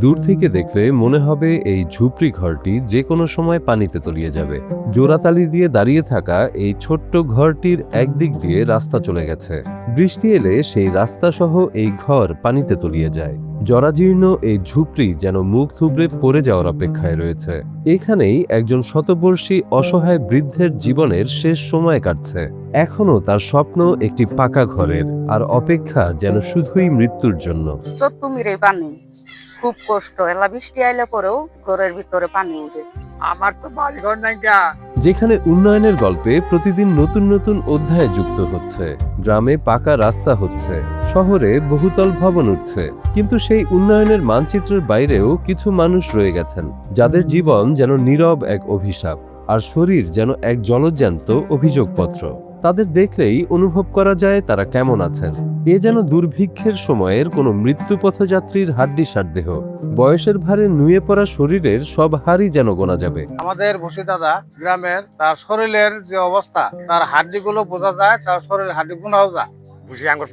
দূর থেকে দেখলে মনে হবে এই ঝুপড়ি ঘরটি যে কোনো সময় পানিতে তলিয়ে যাবে। জোড়াতালি দিয়ে দাঁড়িয়ে থাকা এই ছোট্ট ঘরটির একদিক দিয়ে রাস্তা চলে গেছে। বৃষ্টি এলে সেই রাস্তা সহ এই ঘর পানিতে তলিয়ে যায়। জরাজীর্ণ এই ঝুপড়ি যেন মুখ থুবড়ে পড়ে যাওয়ার অপেক্ষায় রয়েছে। এখানেই একজন শতবর্ষী অসহায় বৃদ্ধের জীবনের শেষ সময় কাটছে। এখনো তার স্বপ্ন একটি পাকা ঘরের, আর অপেক্ষা যেন শুধুই মৃত্যুর জন্য। পানি খুব কষ্ট, এলা বৃষ্টি আইলে পরেও ঘরের ভিতরে পানি উঠে। আমার তো বাড়িঘর নাই। যেখানে উন্নয়নের গল্পে প্রতিদিন নতুন নতুন অধ্যায় যুক্ত হচ্ছে, গ্রামে পাকা রাস্তা হচ্ছে, শহরে বহুতল ভবন উঠছে, কিন্তু সেই উন্নয়নের মানচিত্রের বাইরেও কিছু মানুষ রয়ে গেছেন, যাদের জীবন যেন নীরব এক অভিশাপ, আর শরীর যেন এক জলজ্যান্ত অভিযোগপত্র। তাদের দেখলেই অনুভব করা যায় তারা কেমন আছেন। এ যেন দুর্ভিক্ষের সময়ের কোনো মৃত্যুপথযাত্রীর হাড্ডিসার দেহ। বয়সের ভারে নুয়ে পড়া শরীরের সব হাড়ই যেন গোনা যাবে। আমাদের ভুসি দাদা গ্রামের, তার শরীরের যে অবস্থা, তার হাড্ডি গুলো বোঝা যায়, তার শরীরের হাড্ডি গুনাও যায়। ভুসি আঙ্গুর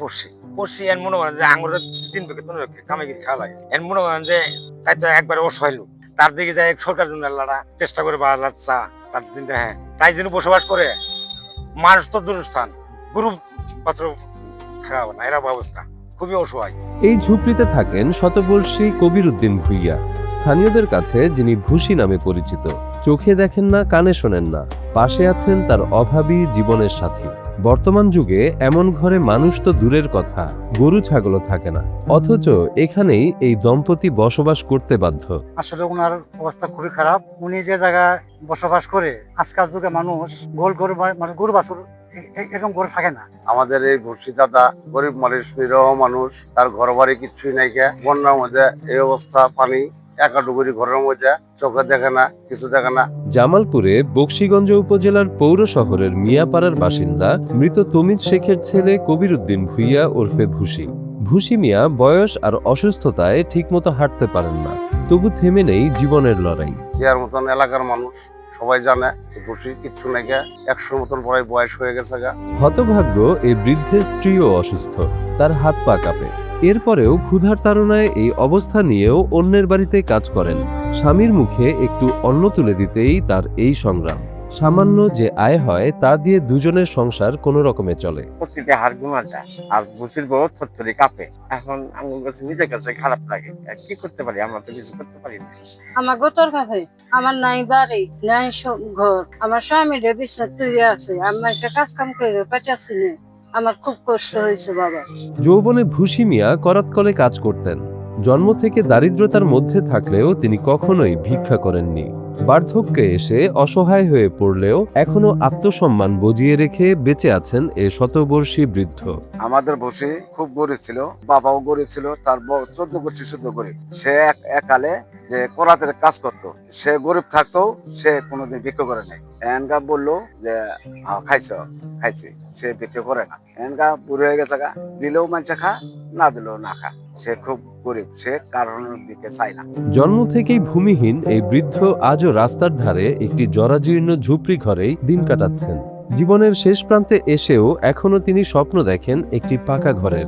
পড়ছি এর মনে করেন যে আঙ্গুরের 3 প্যাকেট কামাইগিরি খাওয়া লাগে। এর মনে করেন যে তাই তো একবার অসহায় লোক, তার দিকে যায় সরকার জন্য লড়া চেষ্টা করে বাড়ার চা তার দিনটা। হ্যাঁ, তাই জন্য বসবাস করে মানুষ তো দূরস্থান, গরু পাত্র খাওয়া না, এরা অবস্থা খুবই অসহায়। এই ঝুপড়িতে থাকেন শতবর্ষী কবির উদ্দিন ভুইয়া, স্থানীয়দের কাছে যিনি ভুসি নামে পরিচিত। চোখে দেখেন না, কানে শোনেন না, পাশে আছেন তার অভাবী জীবনের সাথী। বর্তমান যুগে এমন ঘরে মানুষ তো দূরের কথা, গরু ছাগলও থাকে না, অথচ এখানেই এই দম্পতি বসবাস করতে বাধ্য। আসলে ওনার অবস্থা খুবই খারাপ। উনি যে জায়গায় বসবাস করে, আজকাল যুগে মানুষ গরু বাছুর এরকম করে থাকে না। আমাদের এই ভুসি দাদা গরিব মানুষ, নিরহ মানুষ, তার ঘর বাড়ি কিচ্ছুই নাই। বন্যার মধ্যে এই অবস্থা, পানি একাডুগুরি ঘরের মধ্যে, চোখে দেখে না, কিছু দেখে না। জামালপুরে বকশীগঞ্জ উপজেলার পৌর শহরের মিয়াপাড়ার বাসিন্দা মৃত তমিজ শেখের ছেলে কবির উদ্দিন ভুইয়া ওরফে ভুসি। ভুসি মিয়া বয়স আর অসুস্থতায় ঠিকমতো হাঁটতে পারেন না, তবু থেমে নেই জীবনের লড়াই। ইয়ার মতন এলাকার মানুষ সবাই জানে ভুসি কিচ্ছু নাই, 100 মতন প্রায় বয়স হয়ে গেছে। হতভাগ্য এই বৃদ্ধের স্ত্রীও অসুস্থ, তার হাত পা কাঁপে। এরপরেও ক্ষুধার তাড়নায় এই অবস্থা নিয়েও অন্যের বাড়িতে কাজ করেন। স্বামীর মুখে একটু অন্ন তুলে দিতেই তার এই সংগ্রাম। সামান্য যে আয় হয় তা দিয়ে দুজনের সংসার কোনো রকমে চলে। প্রতিটা হাড় গুনা যায়, আর ভুসির বড় থরথরি কাঁপে। এখন আমার কাছে নিজের কাছে খারাপ লাগে, কি করতে পারি? আমরা তো কিছু করতে পারি না। আমার গোতর কাছে আমার নাই বাড়ি নাই ঘর, আমার স্বামী বিছনা তুই আছে, আমার সে কাজ কাম করে পাঠাচ্ছি না। আমার খুব কষ্ট হয়েছে বাবা। যৌবনে ভুসি মিয়া করাতকলে কাজ করতেন। জন্ম থেকে দারিদ্রতার মধ্যে থাকলেও তিনি কখনোই ভিক্ষা করেননি। বার্ধক্যে এসে অসহায় হয়ে পড়লেও এখনো আত্মসম্মান বজিয়ে রেখে বেঁচে আছেন এ শতবর্ষী বৃদ্ধ। আমাদের ভুসি খুব গরিব ছিল, বাবাও গরিব ছিল, তার 14 বছর শুদ্ধ গরিব। সে একালে যে করাতের কাজ করত, সে গরিব থাকতো, সে কোনোদিন বিক্রি করে নাই। এনগা বললো যে খাইছি, সে বিক্রি করে না। এনগা বুড়ো হয়ে গেছে, দিলেও মানুষ খা, না দিলেও না খা। সে খুব গরিব, সে কারণের দিকে চায় না। জন্ম থেকেই ভূমিহীন এই বৃদ্ধ আজও রাস্তার ধারে একটি জরাজীর্ণ ঝুপড়ি ঘরেই দিন কাটাচ্ছেন। জীবনের শেষ প্রান্তে এসেও এখনো তিনি স্বপ্ন দেখেন একটি পাকা ঘরের।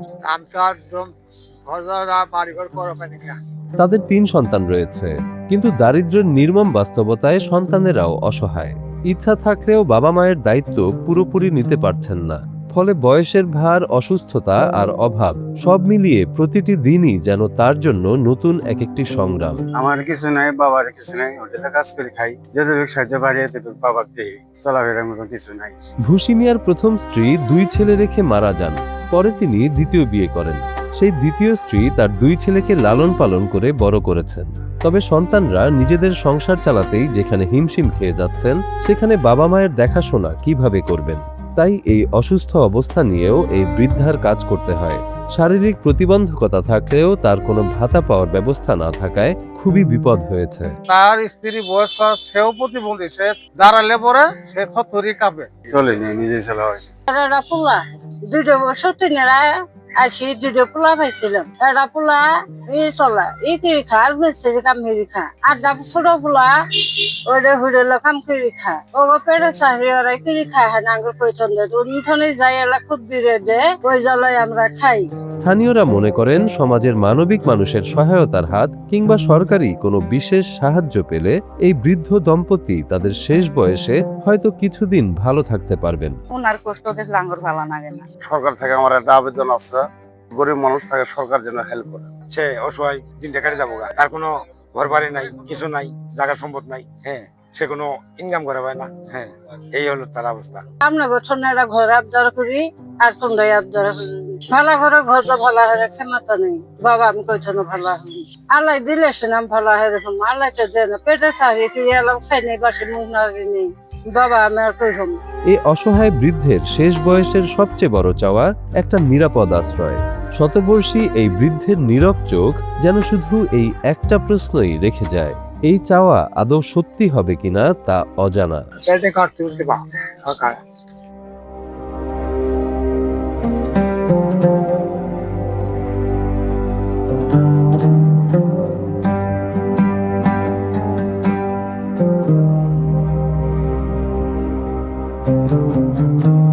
তাদের 3 সন্তান রয়েছে, কিন্তু দারিদ্র্যের নির্মম বাস্তবতায় সন্তানেরাও অসহায়। ইচ্ছা থাকলেও বাবা মায়ের দায়িত্ব পুরোপুরি নিতে পারছেন না। ফলে বয়সের ভার, অসুস্থতা আর অভাব সব মিলিয়ে প্রতিটি দিনই যেন তার জন্য নতুন একটি সংগ্রাম। আমার কিছু নাই, বাবার কিছু নাই, হোটেলে কাজ করে খাই, যতটুকু সাহায্য পারি এতটুকু বাবাকে দিই, চলাফেরার মতন কিছু নাই। ভুসি মিয়ার প্রথম স্ত্রী 2 ছেলে রেখে মারা যান। পরে তিনি দ্বিতীয় বিয়ে করেন। সেই দ্বিতীয় স্ত্রী তার 2 ছেলেকে লালন পালন করে বড় করেছেন। তবে সন্তানরা নিজেদের সংসার চালাতেই যেখানে হিমশিম খেয়ে যাচ্ছেন, সেখানে বাবা মায়ের দেখাশোনা কিভাবে করবেন? তাই এই অসুস্থ অবস্থা নিয়েও এই বৃদ্ধার কাজ করতে হয়। শারীরিক প্রতিবন্ধকতা থাকলেও তার কোনো ভাতা পাওয়ার ব্যবস্থা না থাকায় খুবই বিপদ হয়েছে। তার স্ত্রী বয়স, সেও প্রতিবন্ধী, সে দাঁড়ালে পরে সে থরথরি কাঁপে, চলে নিয়ে নিজেই চলা হয়। 2 বছর তিনেরা আসি দুটো পোলা পাইছিলাম, একটা পোলা চলা কিরি খা আর মিস্ত্রি কাম হিরি খা, আর ছোট পোলা ওটা হুড়েলো কাম কিরি খা, ও পেটে চাকরি ওরা কিরি খায় হ্যাঁ আঙ্গুর কইতন দে উঠোনে যাই এলা খুব দিয়ে দে, ওই জলাই আমরা খাই। স্থানীয়রা মনে করেন সমাজের মানবিক মানুষের সহায়তার হাত কিংবা সরকারি কোনো বিশেষ সাহায্য পেলে এই বৃদ্ধ দম্পতি তাদের শেষ বয়সে হয়তো কিছুদিন ভালো থাকতে পারবেন। ওনার কষ্ট দেখলে আঙ্গুর ভালো লাগে না। সরকার থেকে আমার একটা আবেদন আছে, গরিব মানুষ থাকে, সরকার যেন হেল্প করে। সে অসহায় দিনটা কেটে যাবো গা। তার কোনো ঘর বাড়ি নাই, কিছু নাই, জায়গা সম্পদ নাই, হ্যাঁ সে কোনো ইনকাম করে পায় না, হ্যাঁ এই হলো তার অবস্থা। আমরা গঠন একটা ঘর আবদার করি আর তোমরাই আবদার করি, ভালো করে ঘর তো ভালো হয়ে ক্ষমতা নেই, বাবা আমি কইতো না ভালো হই, আল্লাহ দিলে সে নাম ভালো হয় এরকম, আল্লাহ তো দেন পেটে চাকরি কিনে এলাম খাই নেই, বাসে মুখ নাড়ি নেই, বাবা আমি আর কই হম। এই অসহায় বৃদ্ধের শেষ বয়সের সবচেয়ে বড় চাওয়া একটা নিরাপদ আশ্রয়। শতবর্ষী এই বৃদ্ধের নীরব চোখ যেন শুধু এই একটা প্রশ্নই রেখে যায়, এই চাওয়া আদৌ সত্যি হবে কিনা তা অজানা। সরকার Thank you.